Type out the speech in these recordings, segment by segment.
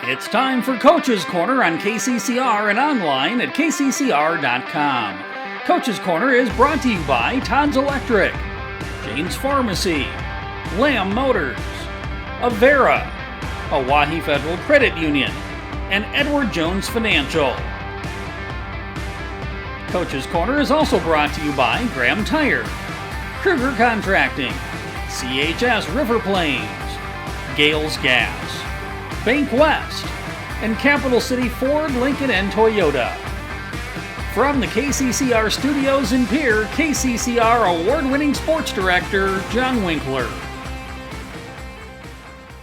It's time for Coach's Corner on KCCR and online at kccr.com. Coach's Corner is brought to you by Todd's Electric, Jane's Pharmacy, Lamb Motors, Avera, Hawaii Federal Credit Union, and Edward Jones Financial. Coach's Corner is also brought to you by Graham Tire, Kruger Contracting, CHS River Plains, Gales Gas, Bank West, and Capital City Ford, Lincoln, and Toyota. From the KCCR studios in Pierre, KCCR award-winning sports director, John Winkler.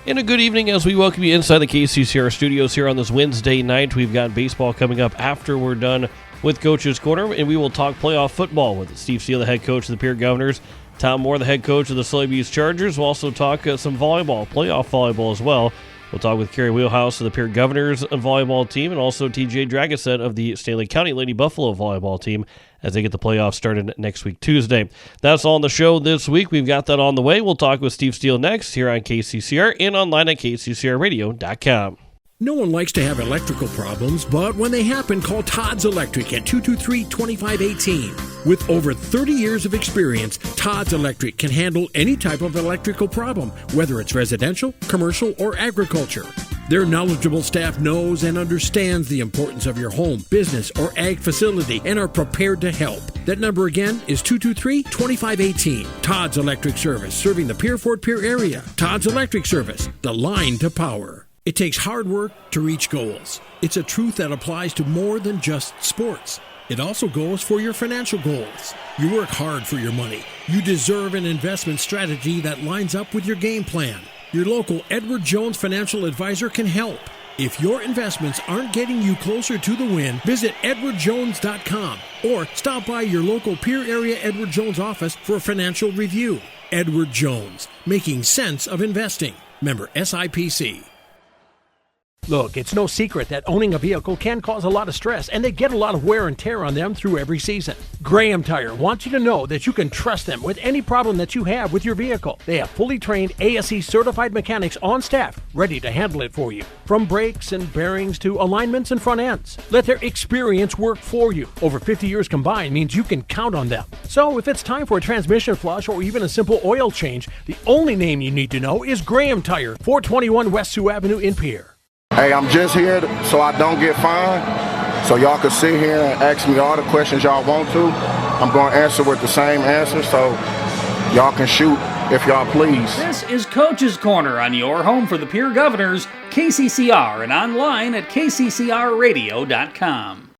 And a good evening as we welcome you inside the KCCR studios here on this Wednesday night. We've got baseball coming up after we're done with Coach's Corner, and we will talk playoff football with Steve Steele, the head coach of the Pierre Governors, Tom Moore, the head coach of the Solebu's Chargers. We'll also talk some volleyball, playoff volleyball as well. We'll talk with Carrie Wheelhouse of the Pierre Governors volleyball team and also TJ Dragoset of the Stanley County Lady Buffalo volleyball team as they get the playoffs started next week, Tuesday. That's all on the show this week. We've got that on the way. We'll talk with Steve Steele next here on KCCR and online at kccrradio.com. No one likes to have electrical problems, but when they happen, call Todd's Electric at 223-2518. With over 30 years of experience, Todd's Electric can handle any type of electrical problem, whether it's residential, commercial, or agriculture. Their knowledgeable staff knows and understands the importance of your home, business, or ag facility and are prepared to help. That number again is 223-2518. Todd's Electric Service, serving the Pierre-Fort Pierre area. Todd's Electric Service, the line to power. It takes hard work to reach goals. It's a truth that applies to more than just sports. It also goes for your financial goals. You work hard for your money. You deserve an investment strategy that lines up with your game plan. Your local Edward Jones financial advisor can help. If your investments aren't getting you closer to the win, visit edwardjones.com or stop by your local Pierre area Edward Jones office for a financial review. Edward Jones, making sense of investing. Member SIPC. Look, it's no secret that owning a vehicle can cause a lot of stress, and they get a lot of wear and tear on them through every season. Graham Tire wants you to know that you can trust them with any problem that you have with your vehicle. They have fully trained ASE certified mechanics on staff, ready to handle it for you. From brakes and bearings to alignments and front ends. Let their experience work for you. Over 50 years combined means you can count on them. So if it's time for a transmission flush or even a simple oil change, the only name you need to know is Graham Tire, 421 West Sioux Avenue in Pierre. Hey, I'm just here so I don't get fined, so y'all can sit here and ask me all the questions y'all want to. I'm going to answer with the same answer, so y'all can shoot if y'all please. This is Coach's Corner on your home for the Pierre Governors, KCCR, and online at kccrradio.com.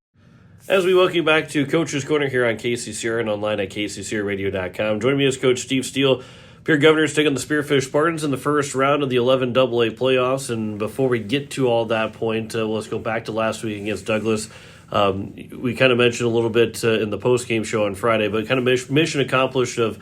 As we welcome you back to Coach's Corner here on KCCR and online at kccrradio.com. Joining me is Coach Steve Steele. Pierre Governors taking the Spearfish Spartans in the first round of the 11 AA playoffs. And before we get to all that point, let's go back to last week against Douglas. We kind of mentioned a little bit in the post-game show on Friday, but kind of mission accomplished of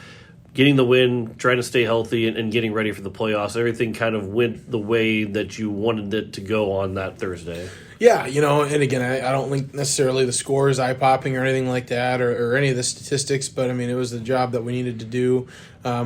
getting the win, trying to stay healthy, and getting ready for the playoffs. Everything kind of went the way that you wanted it to go on that Thursday. Yeah, and again, I don't think necessarily the score is eye-popping or anything like that or any of the statistics, but, it was the job that we needed to do.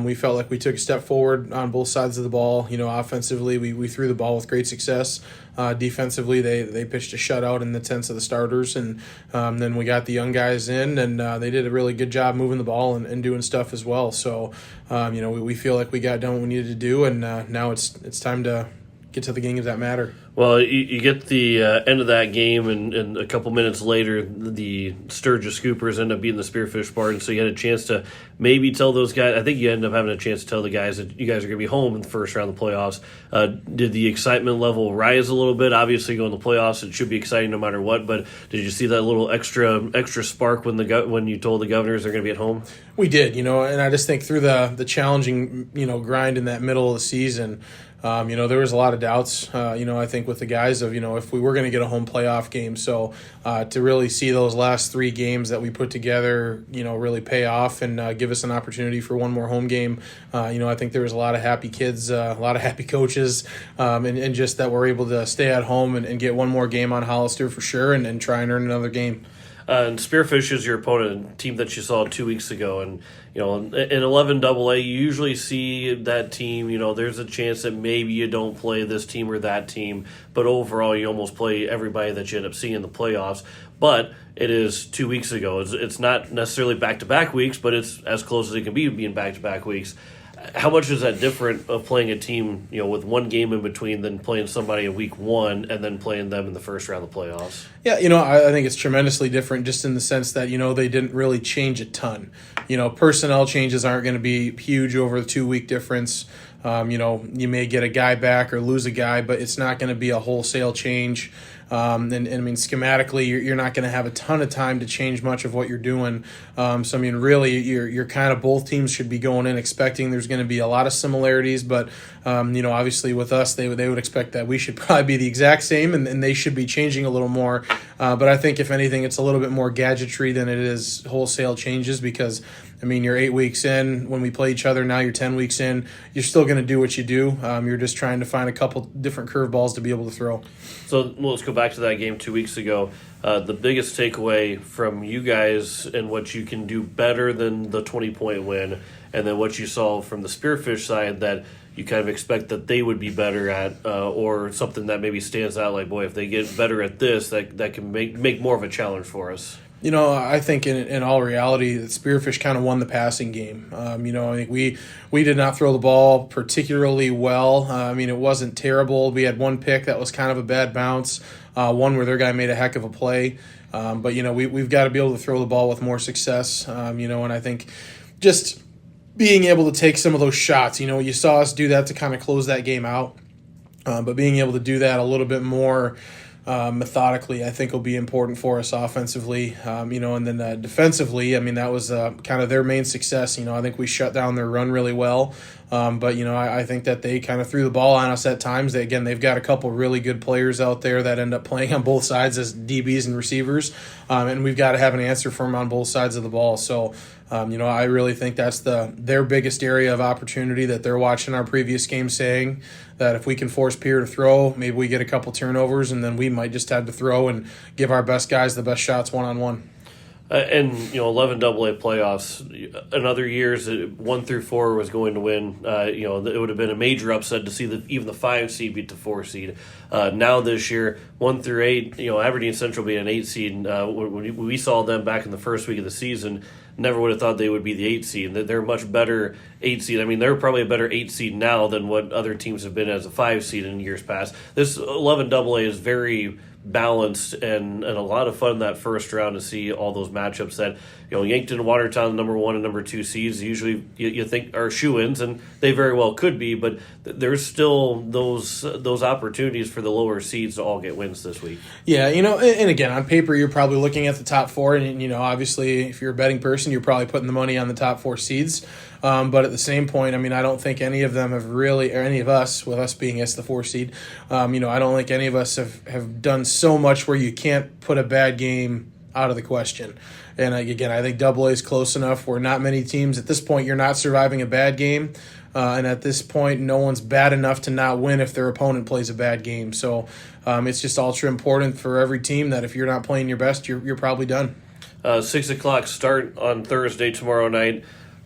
We felt like we took a step forward on both sides of the ball. Offensively, we threw the ball with great success. Defensively, they pitched a shutout in the tents of the starters, and then we got the young guys in, and they did a really good job moving the ball and doing stuff as well. So, we feel like we got done what we needed to do, and now it's time to get to the games that matter. Well, you get the end of that game, and a couple minutes later, the Sturgis Scoopers end up beating the Spearfish Spartans, so you had a chance to maybe tell those guys, I think you ended up having a chance to tell the guys that you guys are going to be home in the first round of the playoffs. Did the excitement level rise a little bit? Obviously, going to the playoffs, it should be exciting no matter what, but did you see that little extra spark when you told the Governors they're going to be at home? We did, and I just think through the challenging, grind in that middle of the season, there was a lot of doubts, I think with the guys of, if we were going to get a home playoff game. So to really see those last three games that we put together, really pay off and give us an opportunity for one more home game. I think there was a lot of happy kids, a lot of happy coaches, and just that we're able to stay at home and get one more game on Hollister for sure and try and earn another game. And Spearfish is your opponent, a team that you saw 2 weeks ago. And, in 11 AA, you usually see that team, there's a chance that maybe you don't play this team or that team. But overall, you almost play everybody that you end up seeing in the playoffs. But it is 2 weeks ago. It's not necessarily back-to-back weeks, but it's as close as it can be being back-to-back weeks. How much is that different of playing a team, with one game in between than playing somebody in week one and then playing them in the first round of the playoffs? Yeah, I think it's tremendously different just in the sense that, they didn't really change a ton. Personnel changes aren't going to be huge over the 2 week difference. You may get a guy back or lose a guy, but it's not going to be a wholesale change. And I mean, schematically, you're not going to have a ton of time to change much of what you're doing. So, I mean, really, you're kind of both teams should be going in expecting there's going to be a lot of similarities. But, obviously with us, they would expect that we should probably be the exact same and they should be changing a little more. But I think, if anything, it's a little bit more gadgetry than it is wholesale changes because, I mean, you're 8 weeks in when we play each other. Now you're 10 weeks in. You're still going to do what you do. You're just trying to find a couple different curveballs to be able to throw. So let's go back to that game 2 weeks ago. The biggest takeaway from you guys and what you can do better than the 20-point win, and then what you saw from the Spearfish side that you kind of expect that they would be better at, or something that maybe stands out like, boy, if they get better at this, that can make more of a challenge for us. I think in all reality, the Spearfish kind of won the passing game. I think we did not throw the ball particularly well. It wasn't terrible. We had one pick that was kind of a bad bounce, one where their guy made a heck of a play. But we've got to be able to throw the ball with more success. And I think just being able to take some of those shots. You saw us do that to kind of close that game out. But being able to do that a little bit more methodically, I think will be important for us offensively, and then defensively, that was kind of their main success. I think we shut down their run really well, but I think that they kind of threw the ball on us at times. They've got a couple really good players out there that end up playing on both sides as DBs and receivers, and we've got to have an answer for them on both sides of the ball. So, I really think that's their biggest area of opportunity that they're watching our previous game, saying that if we can force Pierre to throw, maybe we get a couple turnovers, and then we might just have to throw and give our best guys the best shots one-on-one. 11 AA playoffs, in other years, 1 through 4 was going to win. It would have been a major upset to see even the 5 seed beat the 4 seed. Now this year, 1 through 8, Aberdeen Central being an 8 seed. When we saw them back in the first week of the season, never would have thought they would be the 8 seed. They're a much better 8 seed. They're probably a better 8 seed now than what other teams have been as a 5 seed in years past. This 11 AA is very balanced and a lot of fun in that first round to see all those matchups that Yankton and Watertown, number 1 and number 2 seeds, usually you think are shoo-ins, and they very well could be, but there's still those opportunities for the lower seeds to all get wins this week. Yeah, and again, on paper you're probably looking at the top 4, and obviously if you're a betting person, you're probably putting the money on the top 4 seeds. But at the same point, I don't think any of them have really, or any of us, with us being as the 4 seed, I don't think any of us have done so much where you can't put a bad game out of the question. And again, I think AA is close enough where not many teams, at this point, you're not surviving a bad game. And at this point, no one's bad enough to not win if their opponent plays a bad game. So it's just ultra important for every team that if you're not playing your best, you're probably done. 6 o'clock start on Thursday tomorrow night.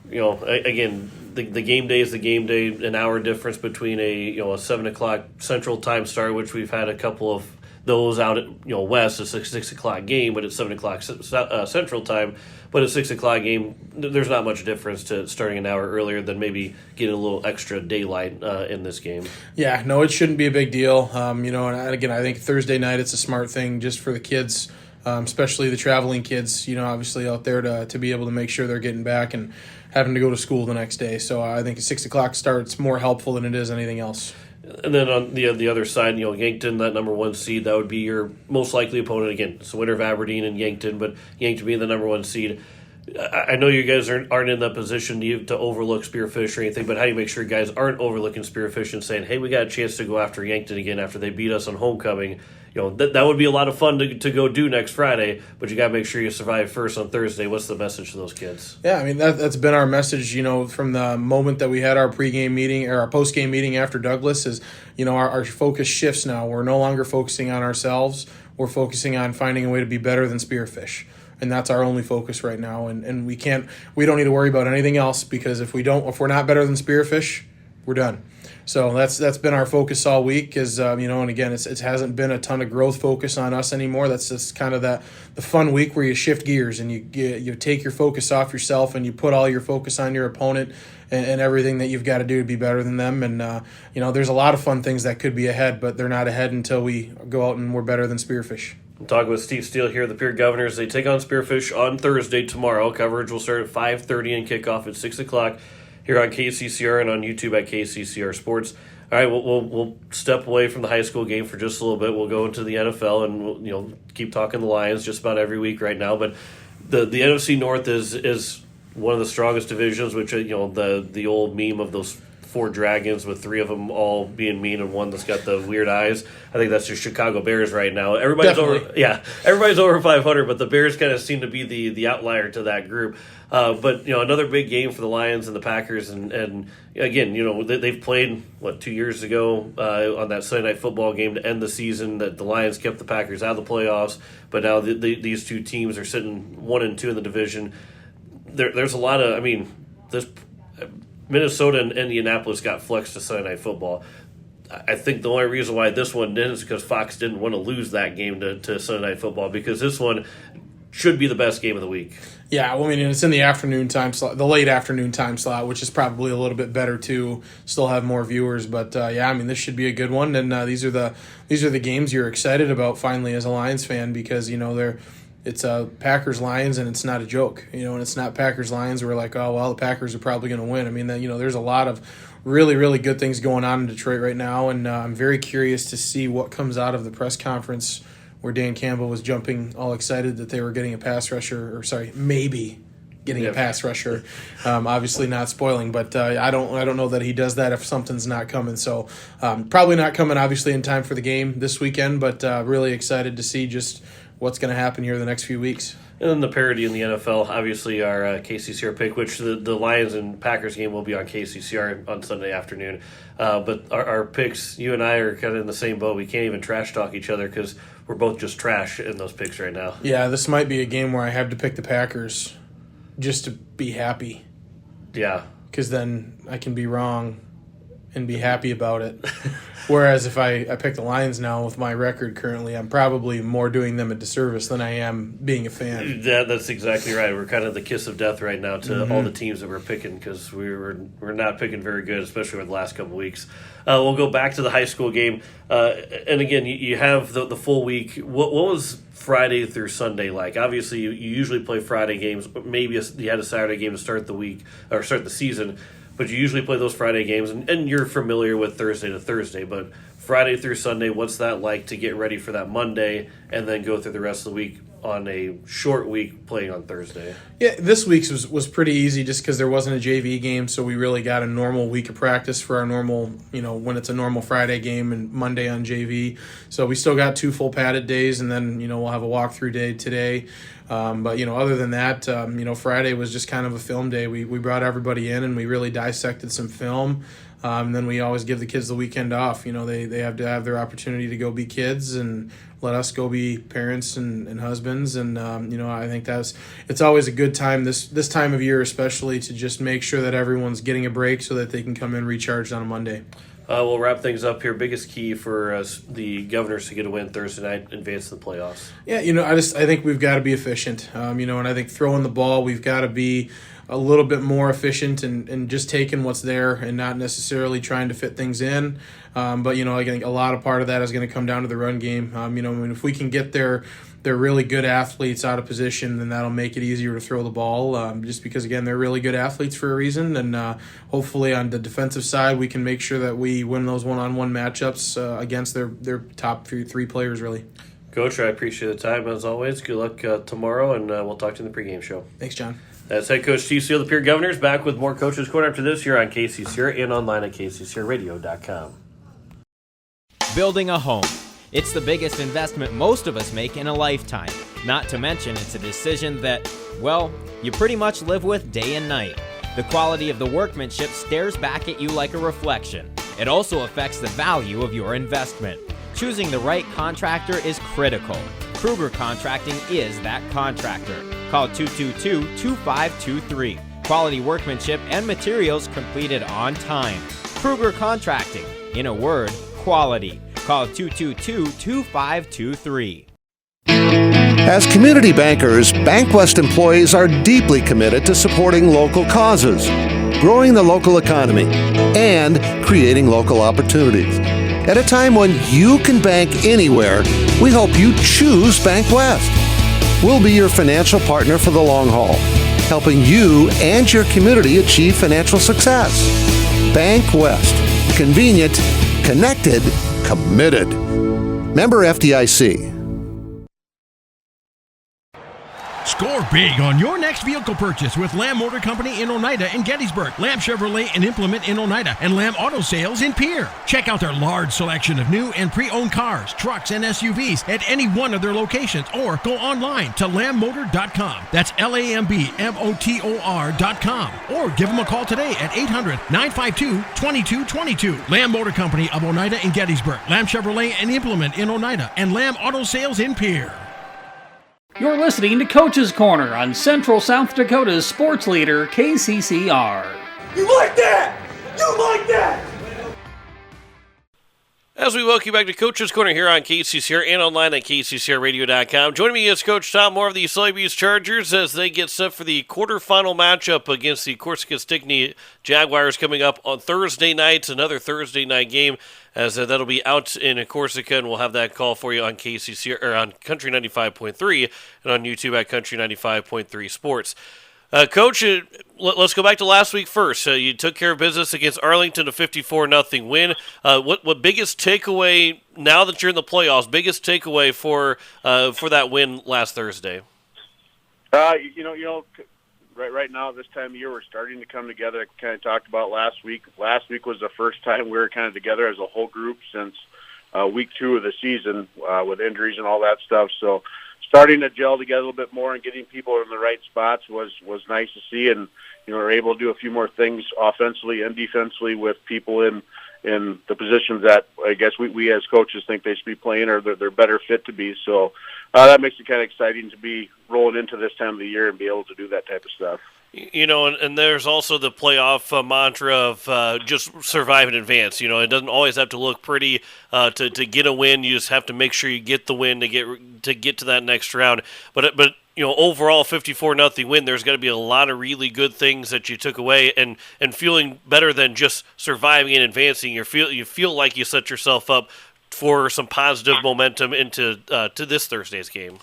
Again, the game day is the game day. An hour difference between a 7 o'clock Central Time start, which we've had a couple of those out at west. It's a 6 o'clock game, but it's 7 o'clock Central Time. But a 6 o'clock game, there's not much difference to starting an hour earlier than maybe getting a little extra daylight in this game. Yeah, no, it shouldn't be a big deal. And again, I think Thursday night it's a smart thing just for the kids. Especially the traveling kids, obviously out there to be able to make sure they're getting back and having to go to school the next day. So I think a 6 o'clock start's more helpful than it is anything else. And then on the other side, Yankton, that number 1 seed, that would be your most likely opponent. Again, it's the winner of Aberdeen and Yankton, but Yankton being the number 1 seed. I know you guys aren't in that position to overlook Spearfish or anything, but how do you make sure guys aren't overlooking Spearfish and saying, hey, we got a chance to go after Yankton again after they beat us on homecoming? That would be a lot of fun to go do next Friday, but you got to make sure you survive first on Thursday. What's the message to those kids? Yeah, that's been our message, from the moment that we had our pregame meeting or our postgame meeting after Douglas is, our focus shifts now. We're no longer focusing on ourselves. We're focusing on finding a way to be better than Spearfish. and that's our only focus right now. And we don't need to worry about anything else, because if we're not better than Spearfish, we're done. So that's been our focus all week. Is and again, it hasn't been a ton of growth focus on us anymore. That's just kind of the fun week where you shift gears and you take your focus off yourself and you put all your focus on your opponent and everything that you've got to do to be better than them. And there's a lot of fun things that could be ahead, but they're not ahead until we go out and we're better than Spearfish. I'm talking with Steve Steele here, the Pierre Governors. They take on Spearfish on Thursday tomorrow. Coverage will start at 5:30 and kick off at 6 o'clock. Here on KCCR and on YouTube at KCCR Sports. All right, we'll step away from the high school game for just a little bit. We'll go into the NFL and we'll keep talking the Lions just about every week right now. But the NFC North is one of the strongest divisions, which the old meme of those 4 dragons with 3 of them all being mean and one that's got the weird eyes. I think that's your Chicago Bears right now. Everybody's over 500, but the Bears kind of seem to be the outlier to that group. But another big game for the Lions and the Packers, and again, they've played 2 years ago on that Sunday Night Football game to end the season. That the Lions kept the Packers out of the playoffs, but now these 2 teams are sitting 1-2 in the division. There's a lot of there's Minnesota and Indianapolis got flexed to Sunday Night Football. I think the only reason why this one didn't is because Fox didn't want to lose that game to Sunday Night Football, because this one should be the best game of the week. Yeah, well, it's in the afternoon time slot, the late afternoon time slot, which is probably a little bit better to still have more viewers. But this should be a good one, and these are the games you're excited about finally as a Lions fan, because it's Packers Lions, and it's not a joke, and it's not Packers Lions. We're like, oh well, the Packers are probably going to win. There's a lot of really, really good things going on in Detroit right now, and I'm very curious to see what comes out of the press conference where Dan Campbell was jumping all excited that they were getting a pass rusher, maybe getting a pass rusher. Obviously not spoiling, but I don't know that he does that if something's not coming. So probably not coming, obviously, in time for the game this weekend, but really excited to see just what's going to happen here the next few weeks. And then the parity in the NFL, obviously our KCCR pick, which the Lions and Packers game will be on KCCR on Sunday afternoon. But our picks, you and I are kind of in the same boat. We can't even trash talk each other because we're both just trash in those picks right now. Yeah, this might be a game where I have to pick the Packers just to be happy. Yeah. Because then I can be wrong and be happy about it. Whereas if I pick the Lions now with my record currently, I'm probably more doing them a disservice than I am being a fan. Yeah, that's exactly right. We're kind of the kiss of death right now to all the teams that we're picking, because we're not picking very good, especially over the last couple of weeks. We'll go back to the high school game. And again, you have the full week. What was Friday through Sunday like? Obviously, you usually play Friday games, but maybe you had a Saturday game to start the week or start the season. But you usually play those Friday games, and you're familiar with Thursday to Thursday. But Friday through Sunday, what's that like to get ready for that Monday and then go through the rest of the week on a short week playing on Thursday? Yeah, this week's was pretty easy just because there wasn't a JV game, so we really got a normal week of practice for our normal, when it's a normal Friday game and Monday on JV. So we still got 2 full padded days, and then, we'll have a walkthrough day today. But other than that, Friday was just kind of a film day. We brought everybody in and we really dissected some film. And then we always give the kids the weekend off. They have to have their opportunity to go be kids and let us go be parents and husbands. And I think it's always a good time this time of year, especially, to just make sure that everyone's getting a break so that they can come in recharged on a Monday. We'll wrap things up here. Biggest key for the Governors to get a win Thursday night, advance to the playoffs. Yeah, I think we've got to be efficient. And I think throwing the ball, we've got to be a little bit more efficient and just taking what's there and not necessarily trying to fit things in. But again, a lot of part of that is going to come down to the run game. If we can get their really good athletes out of position, then that'll make it easier to throw the ball, just because, again, they're really good athletes for a reason. And hopefully on the defensive side, we can make sure that we win those one-on-one matchups against their top 3 players, really. Coach, I appreciate the time, as always. Good luck tomorrow, and we'll talk to you in the pregame show. Thanks, John. That's head coach Steve Steele, the Pierre Governors, back with more Coaches Corner after this here on KCCR and online at kccrradio.com. Building a home. It's the biggest investment most of us make in a lifetime. Not to mention, it's a decision that, well, you pretty much live with day and night. The quality of the workmanship stares back at you like a reflection. It also affects the value of your investment. Choosing the right contractor is critical. Kruger Contracting is that contractor. Call 222-2523. Quality workmanship and materials completed on time. Kruger Contracting. In a word, quality. Call 222-2523. As community bankers, BankWest employees are deeply committed to supporting local causes, growing the local economy, and creating local opportunities. At a time when you can bank anywhere, we hope you choose BankWest. We'll be your financial partner for the long haul, helping you and your community achieve financial success. BankWest. Convenient, connected, committed. Member FDIC. Score big on your next vehicle purchase with Lamb Motor Company in Oneida and Gettysburg, Lamb Chevrolet and Implement in Oneida, and Lamb Auto Sales in Pierre. Check out their large selection of new and pre-owned cars, trucks, and SUVs at any one of their locations, or go online to lambmotor.com. That's LAMBMOTOR.com. Or give them a call today at 800-952-2222. Lamb Motor Company of Oneida and Gettysburg, Lamb Chevrolet and Implement in Oneida, and Lamb Auto Sales in Pierre. You're listening to Coach's Corner on Central South Dakota's sports leader, KCCR. You like that? You like that? As we welcome you back to Coach's Corner here on KCCR and online at KCCRradio.com. Joining me is Coach Tom Moore of the Soybeans Chargers as they get set for the quarterfinal matchup against the Corsica Stickney Jaguars coming up on Thursday night. Another Thursday night game as that'll be out in Corsica, and we'll have that call for you on KCCR or on Country 95.3 and on YouTube at Country 95.3 Sports. Coach, let's go back to last week first. You took care of business against Arlington, a 54-0 win. What biggest takeaway, now that you're in the playoffs, biggest takeaway for that win last Thursday? Right now this time of year we're starting to come together. I kind of talked about last week. Last week was the first time we were kind of together as a whole group since week 2 of the season with injuries and all that stuff. So starting to gel together a little bit more and getting people in the right spots was nice to see, and we're able to do a few more things offensively and defensively with people in the positions that I guess we as coaches think they should be playing or they're better fit to be. So that makes it kind of exciting to be rolling into this time of the year and be able to do that type of stuff. And there's also the playoff mantra of just survive in advance. It doesn't always have to look pretty to get a win. You just have to make sure you get the win to get to that next round. But overall 54-0 win. There's got to be a lot of really good things that you took away, and feeling better than just surviving and advancing. You feel like you set yourself up for some positive momentum into to this Thursday's game.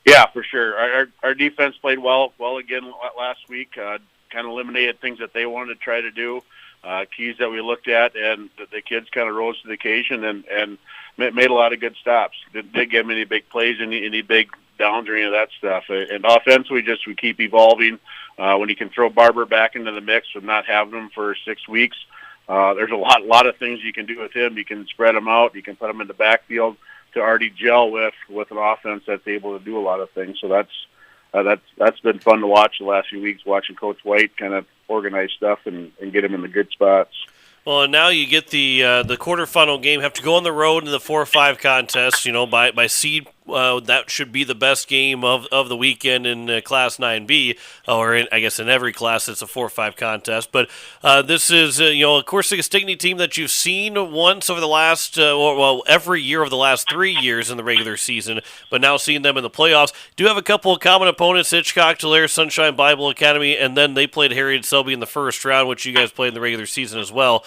Yeah, for sure. Our defense played well again last week. Kind of eliminated things that they wanted to try to do, keys that we looked at, and the kids kind of rose to the occasion and made a lot of good stops. Didn't give them any big plays, any big downs or any of that stuff. And offensively, we keep evolving. When you can throw Barber back into the mix from not having him for 6 weeks, there's a lot of things you can do with him. You can spread him out. You can put him in the backfield to already gel with an offense that's able to do a lot of things. So that's been fun to watch the last few weeks, watching Coach White kind of organize stuff and get him in the good spots. Well, and now you get the quarterfinal game. Have to go on the road in the 4-5 contest. By seed, that should be the best game of the weekend in Class 9B, or I guess in every class it's a 4-5 contest. But this is a Corsica Stickney team that you've seen once over the last every year of the last 3 years in the regular season, but now seeing them in the playoffs. Do have a couple of common opponents: Hitchcock, Tulare, Sunshine Bible Academy, and then they played Harriet Selby in the first round, which you guys played in the regular season as well.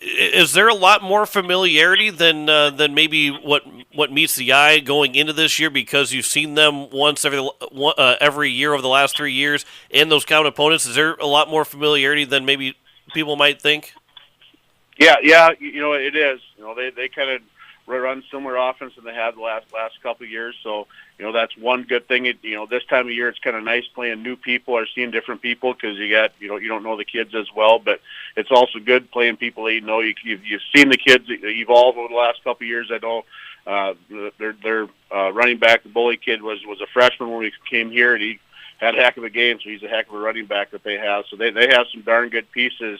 Is there a lot more familiarity than maybe what meets the eye going into this year because you've seen them once every year over the last 3 years and those common opponents? Is there a lot more familiarity than maybe people might think? Yeah, it is. They kind of run similar offense than they had the last couple of years. So that's one good thing. This time of year it's kind of nice playing new people or seeing different people because you don't know the kids as well. But it's also good playing people that you've seen the kids evolve over the last couple of years. I know their running back, the bully kid, was a freshman when we came here, and he had a heck of a game. So he's a heck of a running back that they have. So they have some darn good pieces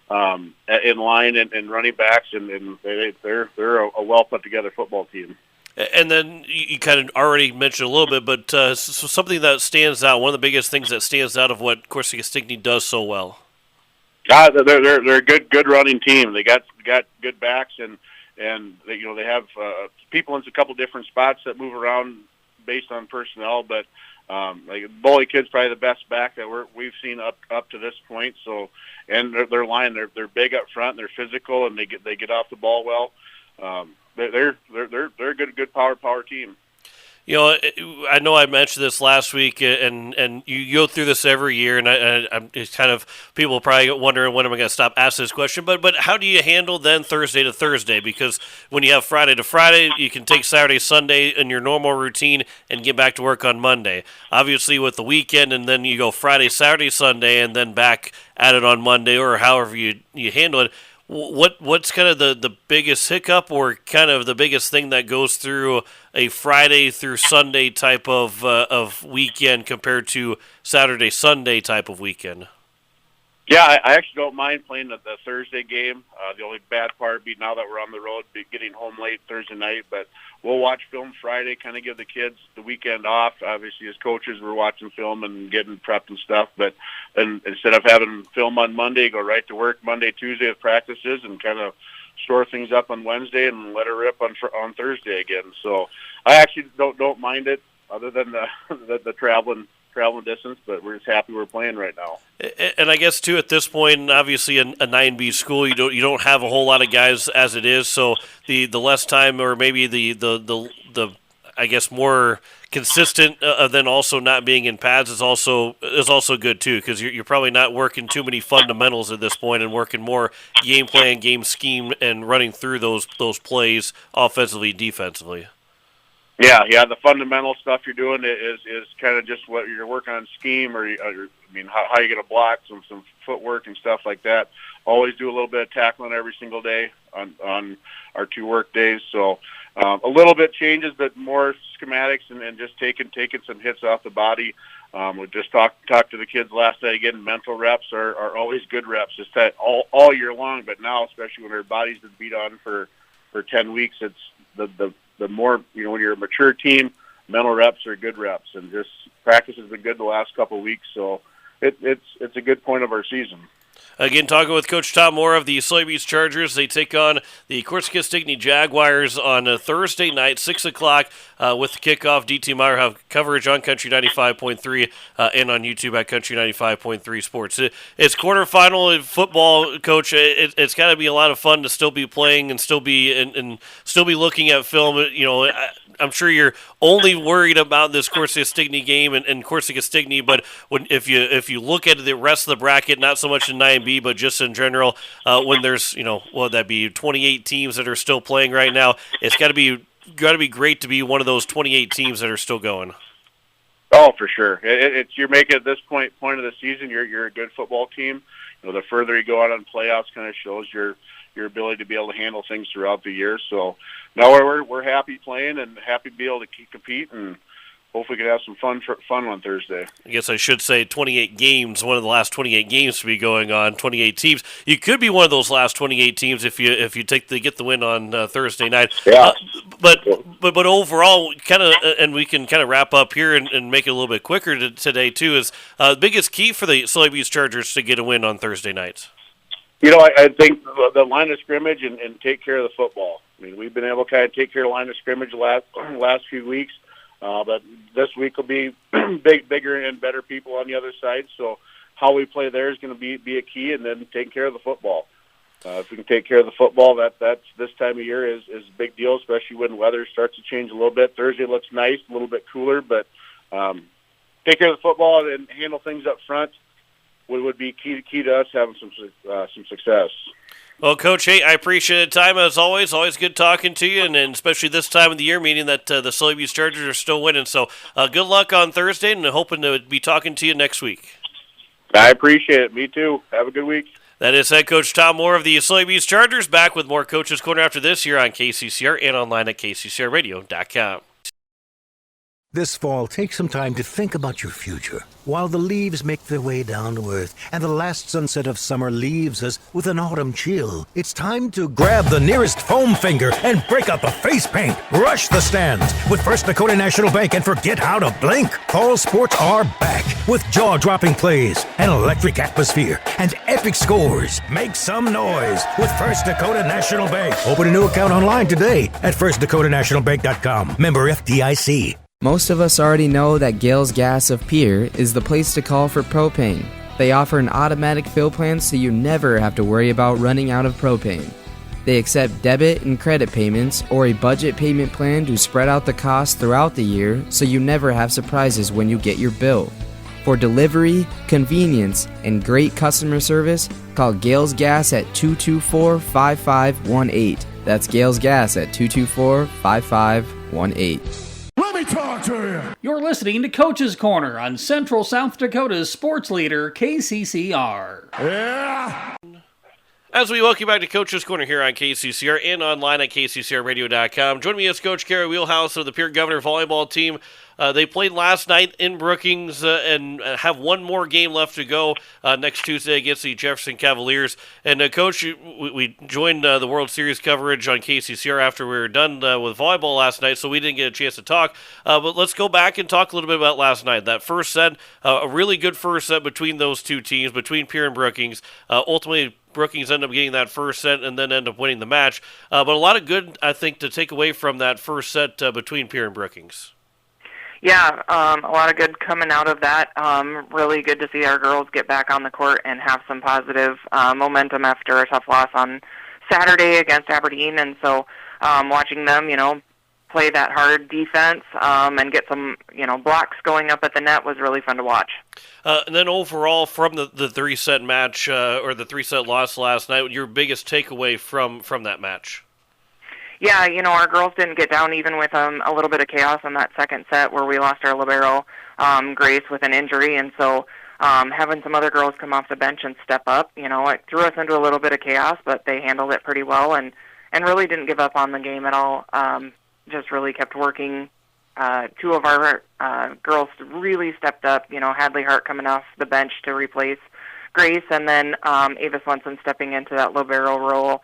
in line and running backs, and they're a well put together football team. And then you kind of already mentioned a little bit, but something that stands out, one of the biggest things that stands out of what Corsica Stickney does so well. They're a good running team. They got good backs, and they have people in a couple different spots that move around based on personnel. But like Bully Kid's probably the best back that we've seen up to this point. So, and their line, they're big up front, and they're physical, and they get off the ball well. They're a good power team. You know, I know I mentioned this last week, and you go through this every year, and I'm it's kind of people probably wondering when am I going to stop asking this question. But how do you handle then Thursday to Thursday? Because when you have Friday to Friday, you can take Saturday, Sunday in your normal routine and get back to work on Monday. Obviously, with the weekend, and then you go Friday, Saturday, Sunday, and then back at it on Monday, or however you handle it. What's kind of the biggest hiccup, or kind of the biggest thing that goes through a Friday through Sunday type of weekend compared to Saturday Sunday type of weekend? Yeah, I actually don't mind playing the Thursday game. The only bad part would be now that we're on the road, getting home late Thursday night. But we'll watch film Friday, kind of give the kids the weekend off. Obviously, as coaches, we're watching film and getting prepped and stuff. But then instead of having film on Monday, go right to work Monday, Tuesday with practices, and kind of shore things up on Wednesday and let it rip on Thursday again. So I actually don't mind it, other than the traveling distance, but we're just happy we're playing right now. And I guess too, at this point, obviously a 9B school, you don't have a whole lot of guys as it is, so the less time, or maybe the I guess more consistent than also not being in pads is also good too, because you're probably not working too many fundamentals at this point and working more game plan, game scheme, and running through those plays offensively, defensively. Yeah, the fundamental stuff you're doing is kind of just what you're working on scheme, or how you're going to block, some footwork and stuff like that. Always do a little bit of tackling every single day on our 2 work days. So a little bit changes, but more schematics and just taking some hits off the body. We just talked to the kids last night again. Mental reps are always good reps, just that all year long. But now, especially when our body's been beat on for 10 weeks, it's the more, when you're a mature team, mental reps are good reps, and just practice has been good the last couple of weeks, so it's a good point of our season. Again, talking with Coach Tom Moore of the Soybeans Chargers. They take on the Corsica Stickney Jaguars on a Thursday night, 6 o'clock, with the kickoff. DT Meyer have coverage on Country 95.3 and on YouTube at Country 95.3 Sports. It's quarterfinal football, Coach. It's got to be a lot of fun to still be playing and still be looking at film. I'm sure you're only worried about this Corsica Stickney game and Corsica Stickney, but if you look at the rest of the bracket, not so much in 9B, but just in general, when there's what that be 28 teams that are still playing right now, it's got to be great to be one of those 28 teams that are still going. Oh, for sure. You're making at this point of the season, you're a good football team. The further you go out on playoffs, kind of shows your ability to be able to handle things throughout the year. So now we're happy playing and happy to be able to compete, and hopefully we can have some fun on Thursday. I guess I should say 28 games, one of the last 28 games to be going on, 28 teams. You could be one of those last 28 teams if you get the win on Thursday night. Yeah. But overall, kind of, and we can kind of wrap up here and make it a little bit quicker today too, is the biggest key for the Soybeans Chargers to get a win on Thursday nights? I think the line of scrimmage and take care of the football. We've been able to kind of take care of the line of scrimmage the last few weeks, but this week will be bigger and better people on the other side. So how we play there is going to be a key, and then taking care of the football. If we can take care of the football, that's this time of year is a big deal, especially when weather starts to change a little bit. Thursday looks nice, a little bit cooler, but take care of the football and handle things up front would be key to us having some success. Well, Coach, hey, I appreciate the time as always. Always good talking to you, and especially this time of the year, meaning that the Soybeans Chargers are still winning. So good luck on Thursday, and hoping to be talking to you next week. I appreciate it. Me too. Have a good week. That is head coach Tom Moore of the Soybeans Chargers. Back with more Coach's Corner after this here on KCCR and online at kccrradio.com. This fall, take some time to think about your future while the leaves make their way down to earth and the last sunset of summer leaves us with an autumn chill. It's time to grab the nearest foam finger and break out the face paint. Rush the stands with First Dakota National Bank and forget how to blink. Fall sports are back with jaw-dropping plays, an electric atmosphere, and epic scores. Make some noise with First Dakota National Bank. Open a new account online today at firstdakotanationalbank.com. Member FDIC. Most of us already know that Gales Gas of Pierre is the place to call for propane. They offer an automatic fill plan so you never have to worry about running out of propane. They accept debit and credit payments or a budget payment plan to spread out the costs throughout the year so you never have surprises when you get your bill. For delivery, convenience, and great customer service, call Gales Gas at 224-5518. That's Gales Gas at 224-5518. Let me talk to you. You're listening to Coach's Corner on Central South Dakota's sports leader, KCCR. Yeah. As we welcome you back to Coach's Corner here on KCCR and online at kccrradio.com. Joining me is Coach Gary Wheelhouse of the Pierre Governor volleyball team. They played last night in Brookings and have one more game left to go next Tuesday against the Jefferson Cavaliers. And, Coach, we joined the World Series coverage on KCCR after we were done with volleyball last night, so we didn't get a chance to talk. But let's go back and talk a little bit about last night. That first set, a really good first set between those two teams, between Pierre and Brookings. Ultimately, Brookings ended up getting that first set and then ended up winning the match. But a lot of good, I think, to take away from that first set between Pierre and Brookings. Yeah, a lot of good coming out of that. Really good to see our girls get back on the court and have some positive momentum after a tough loss on Saturday against Aberdeen. And so watching them, play that hard defense and get some, blocks going up at the net was really fun to watch. And then overall, from the three-set match or the three-set loss last night, your biggest takeaway from that match? Yeah, our girls didn't get down even with a little bit of chaos in that second set where we lost our libero, Grace, with an injury. And so having some other girls come off the bench and step up, it threw us into a little bit of chaos, but they handled it pretty well and really didn't give up on the game at all. Just really kept working. Two of our girls really stepped up, Hadley Hart coming off the bench to replace Grace, and then Ava Swenson stepping into that libero role.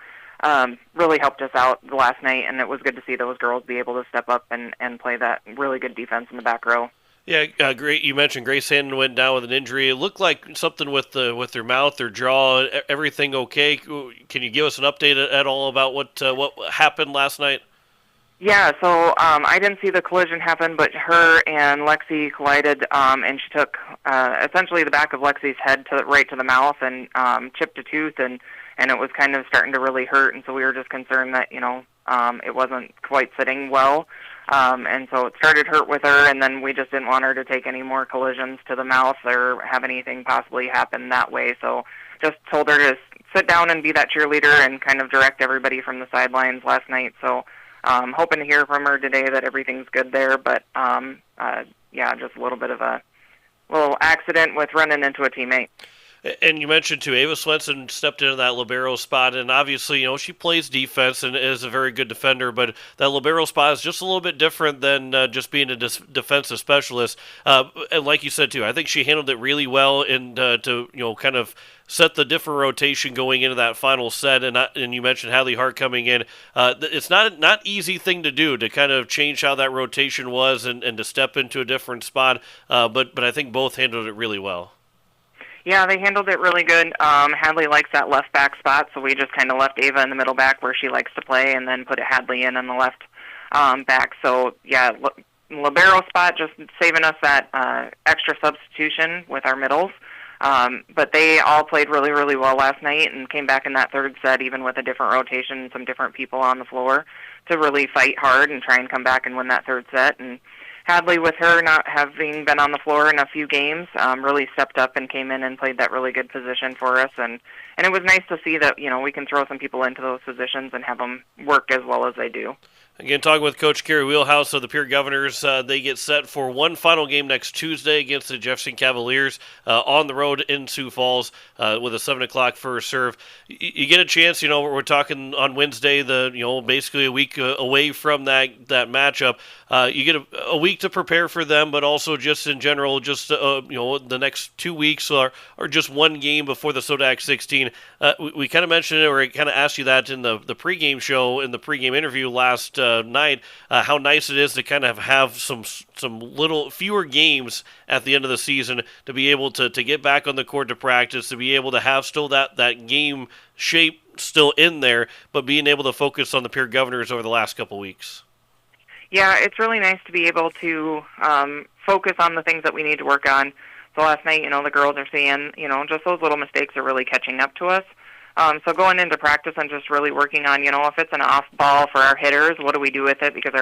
Really helped us out the last night, and it was good to see those girls be able to step up and play that really good defense in the back row. Yeah, great. You mentioned Grace Hannon went down with an injury. It looked like something with their mouth, their jaw, everything okay. Can you give us an update at all about what happened last night? Yeah, so I didn't see the collision happen, but her and Lexi collided, and she took essentially the back of Lexi's head right to the mouth and chipped a tooth, and it was kind of starting to really hurt, and so we were just concerned that, it wasn't quite sitting well. And so it started hurt with her, and then we just didn't want her to take any more collisions to the mouth or have anything possibly happen that way. So just told her to sit down and be that cheerleader and kind of direct everybody from the sidelines last night. So hoping to hear from her today that everything's good there. But, just a little bit of a little accident with running into a teammate. And you mentioned, too, Ava Swenson stepped into that libero spot, and obviously, she plays defense and is a very good defender, but that libero spot is just a little bit different than just being a defensive specialist. And like you said, too, I think she handled it really well and to kind of set the different rotation going into that final set. And you mentioned Hadley Hart coming in. It's not easy thing to do to kind of change how that rotation was and to step into a different spot, but I think both handled it really well. Yeah, they handled it really good. Hadley likes that left back spot, so we just kind of left Ava in the middle back where she likes to play and then put Hadley in on the left back. So, yeah, libero spot, just saving us that extra substitution with our middles. But they all played really, really well last night and came back in that third set even with a different rotation and some different people on the floor to really fight hard and try and come back and win that third set. And Hadley, with her not having been on the floor in a few games, really stepped up and came in and played that really good position for us. And it was nice to see that, we can throw some people into those positions and have them work as well as they do. Again, talking with Coach Kerry Wheelhouse of the Pierre Governors. They get set for one final game next Tuesday against the Jefferson Cavaliers on the road in Sioux Falls with a 7 o'clock first serve. You get a chance, we're talking on Wednesday, basically a week away from that matchup. You get a week to prepare for them, but also just in general, just the next 2 weeks are just one game before the SODAC 16. We kind of mentioned it, or I kind of asked you that in the pregame show, in the pregame interview last night, how nice it is to kind of have some little fewer games at the end of the season to be able to get back on the court to practice, to be able to have still that game shape still in there, but being able to focus on the Pierre Governors over the last couple weeks. Yeah, it's really nice to be able to focus on the things that we need to work on. So last night, the girls are seeing, just those little mistakes are really catching up to us. So going into practice and just really working on, if it's an off ball for our hitters, what do we do with it? Because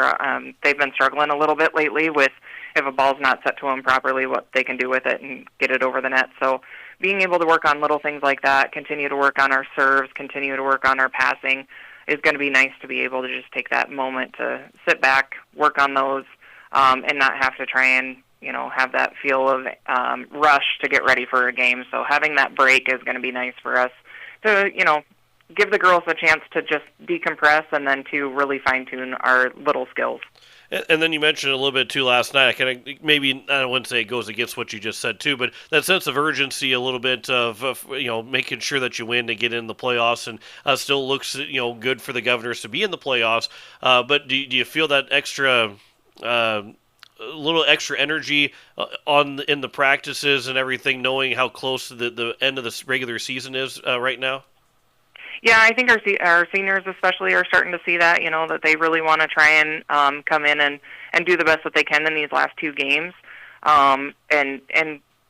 they've been struggling a little bit lately with if a ball's not set to them properly, what they can do with it and get it over the net. So being able to work on little things like that, continue to work on our serves, continue to work on our passing, is going to be nice to be able to just take that moment to sit back, work on those, and not have to try and, have that feel of rush to get ready for a game. So having that break is going to be nice for us to, give the girls a chance to just decompress and then to really fine-tune our little skills. And then you mentioned a little bit, too, last night. I wouldn't say it goes against what you just said, too, but that sense of urgency a little bit of making sure that you win to get in the playoffs, and still looks, good for the Governors to be in the playoffs. But do you feel that extra little extra energy in the practices and everything, knowing how close the end of the regular season is right now? Yeah, I think our seniors especially are starting to see that, that they really want to try and come in and do the best that they can in these last two games. And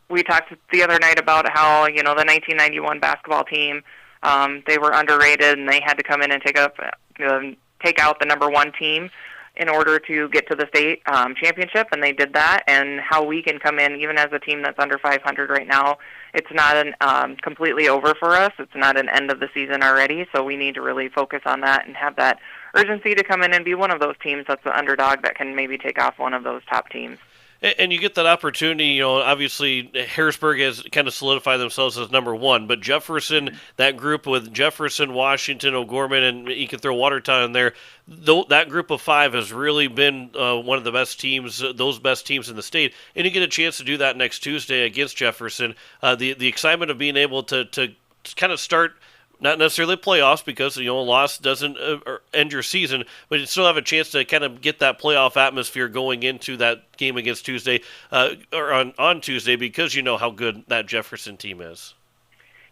we talked the other night about how, the 1991 basketball team, they were underrated and they had to come in and take out the number one team in order to get to the state championship, and they did that, and how we can come in, even as a team that's under 500 right now. It's not completely over for us. It's not an end of the season already, so we need to really focus on that and have that urgency to come in and be one of those teams that's the underdog that can maybe take off one of those top teams. And you get that opportunity, obviously Harrisburg has kind of solidified themselves as number one, but Jefferson, that group with Jefferson, Washington, O'Gorman, and you can throw Watertown in there, that group of five has really been one of the best teams, those best teams in the state, and you get a chance to do that next Tuesday against Jefferson. The excitement of being able to kind of start, not necessarily playoffs, because a loss doesn't end your season, but you still have a chance to kind of get that playoff atmosphere going into that game against Tuesday, or on Tuesday, because you know how good that Jefferson team is.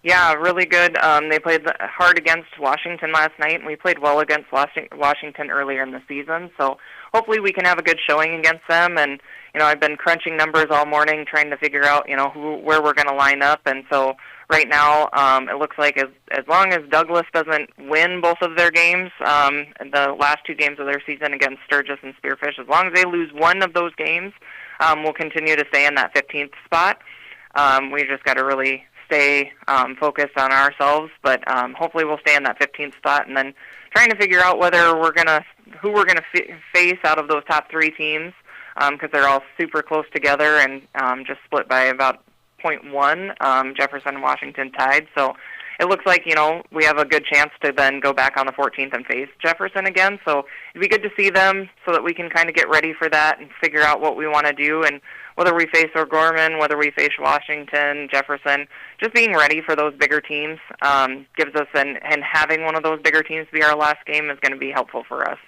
Yeah, really good. They played hard against Washington last night, and we played well against Washington earlier in the season. So hopefully we can have a good showing against them. And I've been crunching numbers all morning, trying to figure out where we're going to line up. And so right now, it looks like as long as Douglas doesn't win both of their games, the last two games of their season against Sturgis and Spearfish, as long as they lose one of those games, we'll continue to stay in that 15th spot. We just got to really stay focused on ourselves, but hopefully we'll stay in that 15th spot, and then trying to figure out who we're gonna face out of those top three teams, because they're all super close together and just split by about 0.1. Jefferson and Washington tied, so it looks like we have a good chance to then go back on the 14th and face Jefferson again. So it'd be good to see them so that we can kind of get ready for that and figure out what we want to do, and whether we face O'Gorman, whether we face Washington, Jefferson, just being ready for those bigger teams gives us, and having one of those bigger teams be our last game is going to be helpful for us.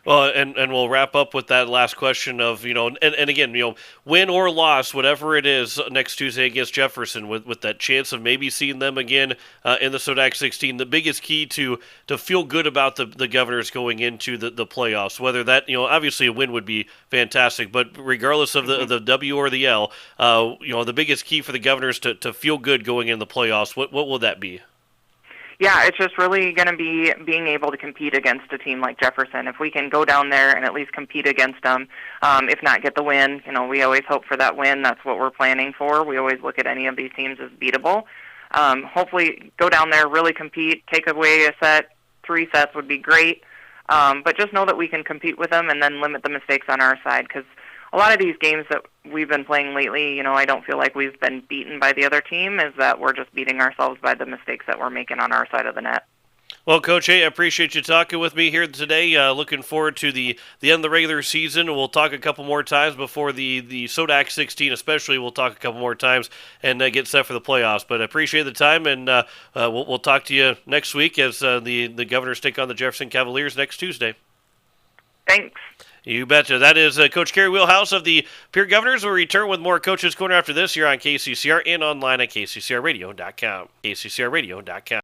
Well, and we'll wrap up with that last question of, and again, win or loss, whatever it is next Tuesday against Jefferson, with that chance of maybe seeing them again in the SODAC 16, the biggest key to feel good about the Governors going into the playoffs, whether that, obviously a win would be fantastic, but regardless of the W or the L, the biggest key for the Governors to feel good going in the playoffs, what will that be? Yeah, it's just really going to be being able to compete against a team like Jefferson. If we can go down there and at least compete against them, if not get the win, we always hope for that win. That's what we're planning for. We always look at any of these teams as beatable. Hopefully go down there, really compete, take away a set. 3 sets would be great. But just know that we can compete with them and then limit the mistakes on our side, because a lot of these games that we've been playing lately, I don't feel like we've been beaten by the other team, is that we're just beating ourselves by the mistakes that we're making on our side of the net. Well, Coach, hey, I appreciate you talking with me here today. Looking forward to the end of the regular season. We'll talk a couple more times before the SODAC 16, especially. We'll talk a couple more times and get set for the playoffs. But I appreciate the time, and we'll talk to you next week as the Governors take on the Jefferson Cavaliers next Tuesday. Thanks. You betcha. That is Coach Carrie Wheelhouse of the Pierre Governors. We'll return with more Coaches Corner after this here on KCCR and online at kccrradio.com. kccrradio.com.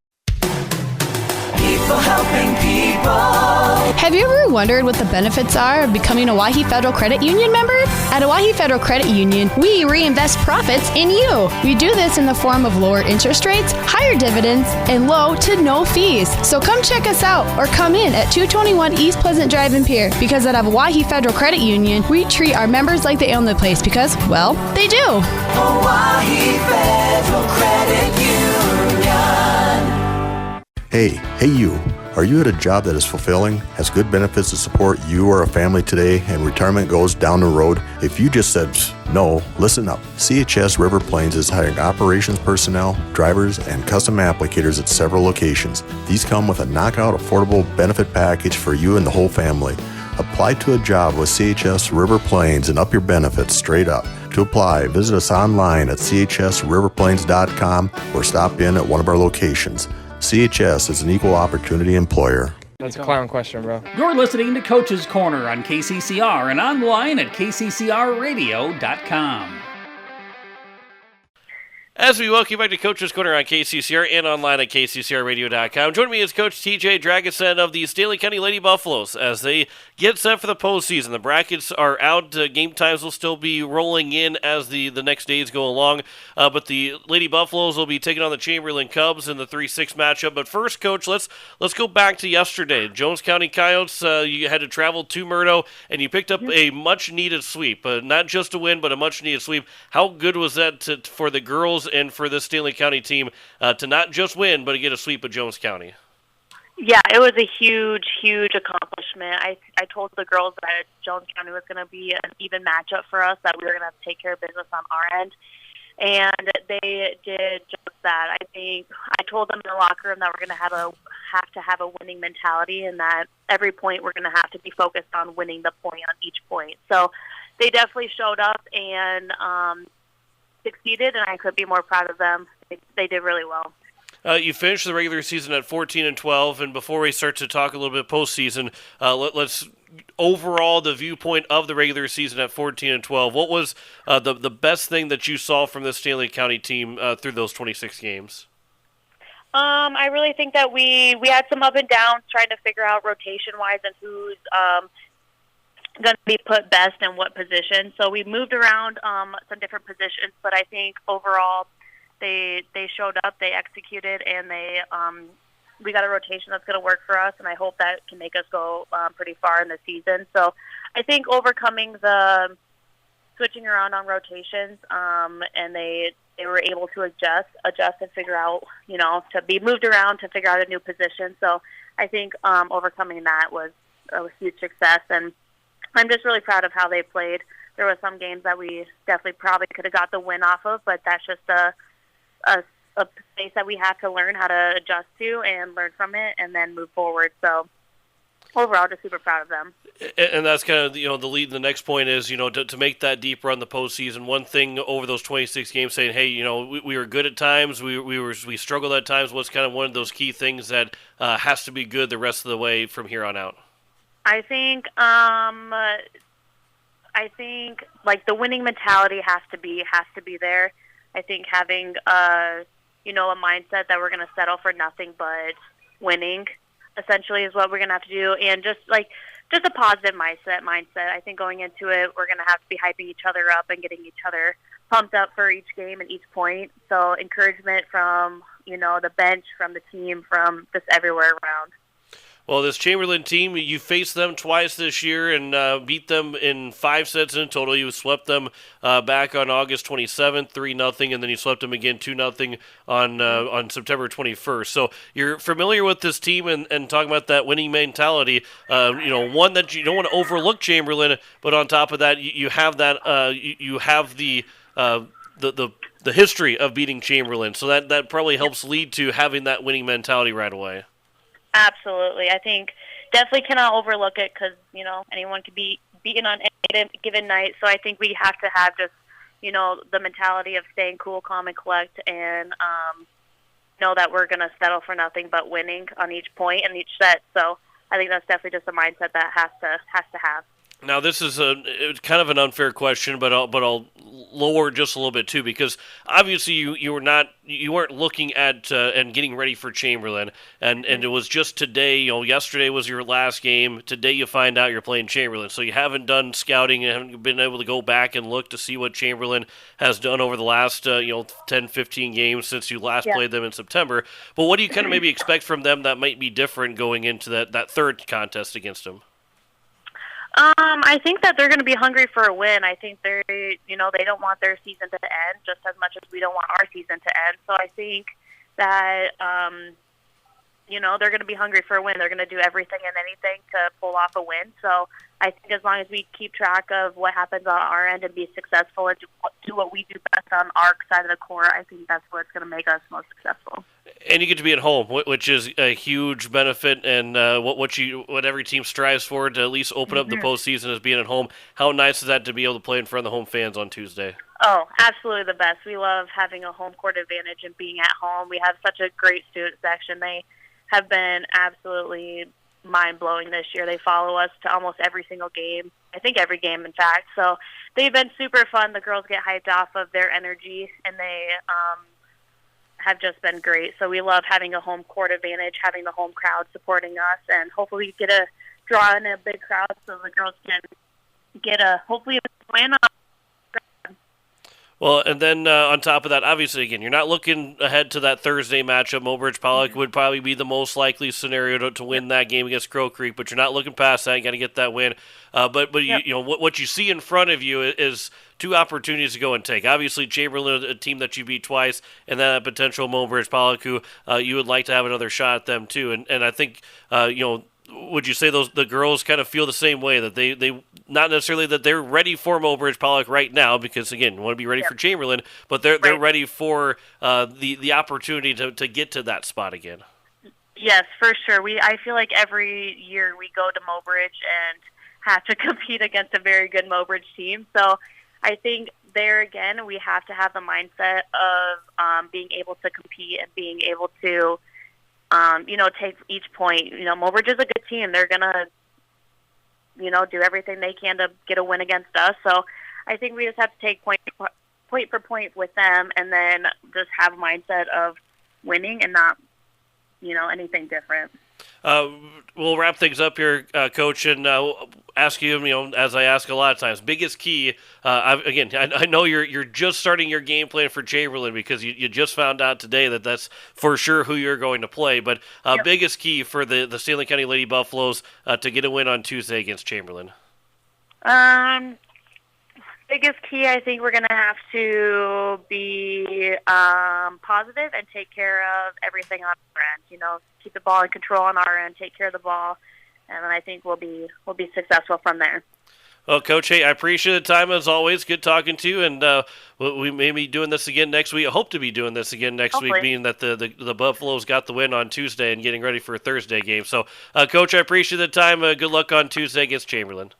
People helping people. Have you ever wondered what the benefits are of becoming a Owyhee Federal Credit Union member? At Owyhee Federal Credit Union, we reinvest profits in you. We do this in the form of lower interest rates, higher dividends, and low to no fees. So come check us out or come in at 221 East Pleasant Drive in Pierre, because at Owyhee Federal Credit Union, we treat our members like they own the place because, well, they do. Owyhee Federal Credit Union. Hey you. Are you at a job that is fulfilling, has good benefits to support you or a family today, and retirement goes down the road? If you just said no, listen up. CHS River Plains is hiring operations personnel, drivers, and custom applicators at several locations. These come with a knockout affordable benefit package for you and the whole family. Apply to a job with CHS River Plains and up your benefits straight up. To apply, visit us online at chsriverplains.com or stop in at one of our locations. CHS is an equal opportunity employer. That's a clown question, bro. You're listening to Coach's Corner on KCCR and online at kccrradio.com. As we welcome you back to Coach's Corner on KCCR and online at kccrradio.com. Joining me is Coach TJ Dragosin of the Stanley County Lady Buffaloes as they get set for the postseason. The brackets are out. Game times will still be rolling in as the next days go along. But the Lady Buffaloes will be taking on the Chamberlain Cubs in the 3-6 matchup. But first, Coach, let's go back to yesterday. Jones County Coyotes, you had to travel to Murdo, and you picked up a much-needed sweep. Not just a win, but a much-needed sweep. How good was that for the girls and for this Stanley County team to not just win, but to get a sweep of Jones County? Yeah, it was a huge, huge accomplishment. I told the girls that Jones County was going to be an even matchup for us, that we were going to have to take care of business on our end, and they did just that. I think I told them in the locker room that we're going to have to have a winning mentality, and that every point we're going to have to be focused on winning the point on each point. So they definitely showed up and succeeded, and I couldn't be more proud of them. They did really well. You finished the regular season at 14-12, and before we start to talk a little bit postseason, let's overall the viewpoint of the regular season at 14-12. What was the best thing that you saw from the Stanley County team through those 26 games? I really think that we had some up and downs trying to figure out rotation-wise and who's going to be put best in what position. So we moved around some different positions, but I think overall they showed up, they executed, and we got a rotation that's going to work for us, and I hope that can make us go pretty far in the season. So I think overcoming the switching around on rotations, and they were able to adjust and figure out, to be moved around to figure out a new position. So I think overcoming that was a huge success, and I'm just really proud of how they played. There were some games that we definitely probably could have got the win off of, but that's just a space that we have to learn how to adjust to and learn from it and then move forward. So overall, just super proud of them. And that's kind of the lead. The next point is to make that deep run the postseason. One thing over those 26 games, saying, hey, we were good at times, we struggled at times. What's kind of one of those key things that has to be good the rest of the way from here on out? I think like the winning mentality has to be there. I think having a mindset that we're going to settle for nothing but winning essentially is what we're going to have to do, and just a positive mindset. I think going into it, we're going to have to be hyping each other up and getting each other pumped up for each game and each point. So encouragement from the bench, from the team, from just everywhere around. Well, this Chamberlain team, you faced them twice this year and beat them in 5 sets in total. You swept them back on August 27th, 3-0, and then you swept them again 2-0 on September 21st. So you're familiar with this team and talking about that winning mentality. One that you don't want to overlook Chamberlain, but on top of that, you have that you have the history of beating Chamberlain. So that probably helps lead to having that winning mentality right away. Absolutely. I think definitely cannot overlook it because, anyone could be beaten on any given night. So I think we have to have just, the mentality of staying cool, calm, and collect and know that we're going to settle for nothing but winning on each point and each set. So I think that's definitely just a mindset that has to have. Now, this is it's kind of an unfair question, but I'll lower just a little bit too, because obviously you weren't looking at and getting ready for Chamberlain, and it was just today. Yesterday was your last game. Today you find out you're playing Chamberlain, so you haven't done scouting and haven't been able to go back and look to see what Chamberlain has done over the last 10, 15 games since you last played them in September. But what do you kind of maybe expect from them that might be different going into that third contest against them? I think that they're going to be hungry for a win. I think they don't want their season to end just as much as we don't want our season to end. So I think that, they're going to be hungry for a win. They're going to do everything and anything to pull off a win. So I think as long as we keep track of what happens on our end and be successful and do what we do best on our side of the court, I think that's what's going to make us most successful. And you get to be at home, which is a huge benefit, and what every team strives for to at least open up the postseason is being at home. How nice is that to be able to play in front of the home fans on Tuesday? Oh, absolutely the best. We love having a home court advantage and being at home. We have such a great student section. They have been absolutely mind-blowing this year. They follow us to almost every single game. I think every game, in fact. So they've been super fun. The girls get hyped off of their energy, and they have just been great. So we love having a home court advantage, having the home crowd supporting us, and hopefully get a draw in a big crowd so the girls can get a win. Well, and then on top of that, obviously, again, you're not looking ahead to that Thursday matchup. Mobridge Pollock would probably be the most likely scenario to win that game against Crow Creek, but you're not looking past that. You got to get that win. But what you see in front of you is two opportunities to go and take. Obviously, Chamberlain, a team that you beat twice, and then a potential Mobridge Pollock, who you would like to have another shot at them too. And I think would you say the girls kind of feel the same way, that they not necessarily that they're ready for Mobridge Pollock right now, because again, you want to be ready for Chamberlain, but they're ready for the opportunity to get to that spot again? Yes, for sure. I feel like every year we go to Mobridge and have to compete against a very good Mobridge team. So I think there again we have to have the mindset of being able to compete and being able to take each point. Mobridge is a good team. They're going to, do everything they can to get a win against us. So I think we just have to take point for point with them and then just have a mindset of winning and not, anything different. We'll wrap things up here, Coach, and ask you, as I ask a lot of times, biggest key. I know you're just starting your game plan for Chamberlain because you just found out today that that's for sure who you're going to play. But biggest key for the Stanley County Lady Buffaloes to get a win on Tuesday against Chamberlain. Biggest key, I think we're going to have to be positive and take care of everything on our end. Keep the ball in control on our end, take care of the ball, and then I think we'll be successful from there. Well, Coach, hey, I appreciate the time as always. Good talking to you, and we may be doing this again next week. I hope to be doing this again next week, being that the Buffaloes got the win on Tuesday and getting ready for a Thursday game. So, Coach, I appreciate the time. Good luck on Tuesday against Chamberlain.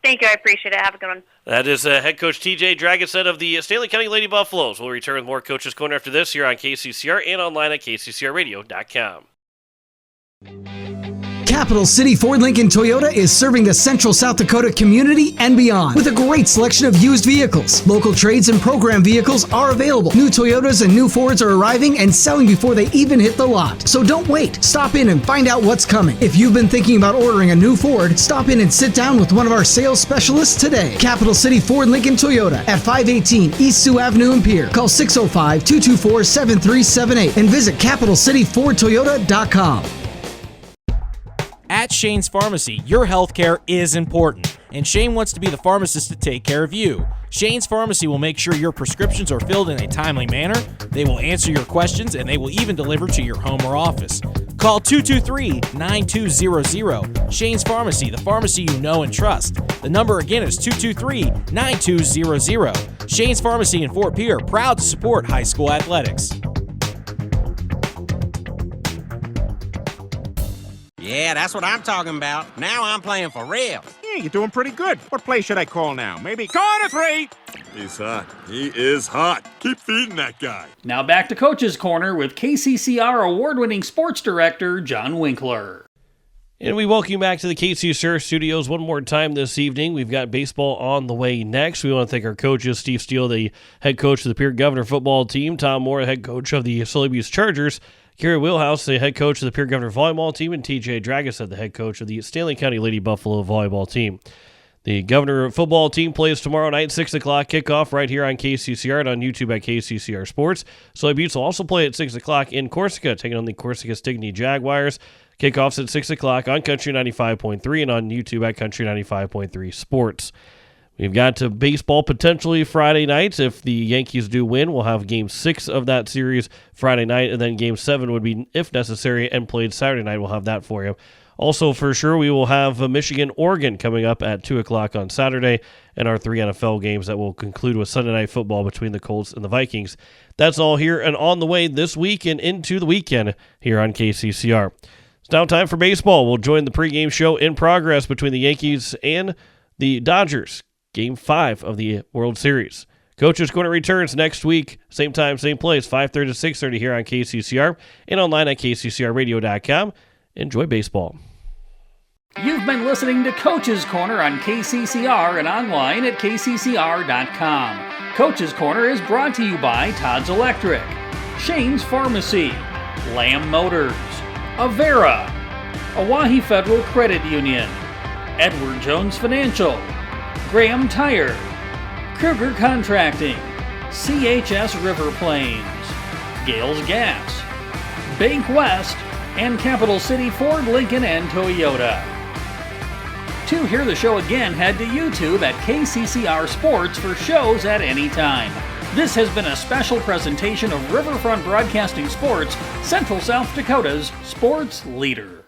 Thank you. I appreciate it. Have a good one. That is head coach TJ Dragonset of the Stanley County Lady Buffaloes. We'll return with more Coach's Corner after this here on KCCR and online at kccrradio.com. Capital City Ford Lincoln Toyota is serving the central South Dakota community and beyond with a great selection of used vehicles. Local trades and program vehicles are available. New Toyotas and new Fords are arriving and selling before they even hit the lot. So don't wait. Stop in and find out what's coming. If you've been thinking about ordering a new Ford, stop in and sit down with one of our sales specialists today. Capital City Ford Lincoln Toyota at 518 East Sioux Avenue in Pierre. Call 605-224-7378 and visit CapitalCityFordToyota.com. At Shane's Pharmacy, your healthcare is important, and Shane wants to be the pharmacist to take care of you. Shane's Pharmacy will make sure your prescriptions are filled in a timely manner, they will answer your questions, and they will even deliver to your home or office. Call 223-9200. Shane's Pharmacy, the pharmacy you know and trust. The number again is 223-9200. Shane's Pharmacy in Fort Pierre, proud to support high school athletics. Yeah, that's what I'm talking about. Now I'm playing for real. Yeah, you're doing pretty good. What play should I call now? Maybe corner three. He's hot. He is hot. Keep feeding that guy. Now back to Coach's Corner with KCCR award-winning sports director John Winkler. And we welcome you back to the KCCR studios one more time this evening. We've got baseball on the way next. We want to thank our coaches, Steve Steele, the head coach of the Pierre Governor football team, Tom Moore, the head coach of the Solebu's Chargers, Kerry Wheelhouse, the head coach of the Pierre Governor volleyball team, and TJ Dragus, the head coach of the Stanley County Lady Buffalo volleyball team. The Governor football team plays tomorrow night, 6 o'clock kickoff right here on KCCR and on YouTube at KCCR Sports. Soleil Buttes will also play at 6 o'clock in Corsica, taking on the Corsica Stigney Jaguars. Kickoffs at 6 o'clock on Country 95.3 and on YouTube at Country 95.3 Sports. We've got to baseball potentially Friday night. If the Yankees do win, we'll have Game 6 of that series Friday night, and then Game 7 would be, if necessary, and played Saturday night. We'll have that for you. Also, for sure, we will have Michigan-Oregon coming up at 2 o'clock on Saturday, and our 3 NFL games that will conclude with Sunday Night Football between the Colts and the Vikings. That's all here and on the way this week and into the weekend here on KCCR. It's now time for baseball. We'll join the pregame show in progress between the Yankees and the Dodgers. Game 5 of the World Series. Coach's Corner returns next week, same time, same place, 5:30 to 6:30 here on KCCR and online at kccrradio.com. Enjoy baseball. You've been listening to Coach's Corner on KCCR and online at kccr.com. Coach's Corner is brought to you by Todd's Electric, Shane's Pharmacy, Lamb Motors, Avera, Oahe Federal Credit Union, Edward Jones Financial, Graham Tire, Kruger Contracting, CHS River Plains, Gales Gas, Bank West, and Capital City Ford, Lincoln, and Toyota. To hear the show again, head to YouTube at KCCR Sports for shows at any time. This has been a special presentation of Riverfront Broadcasting Sports, Central South Dakota's sports leader.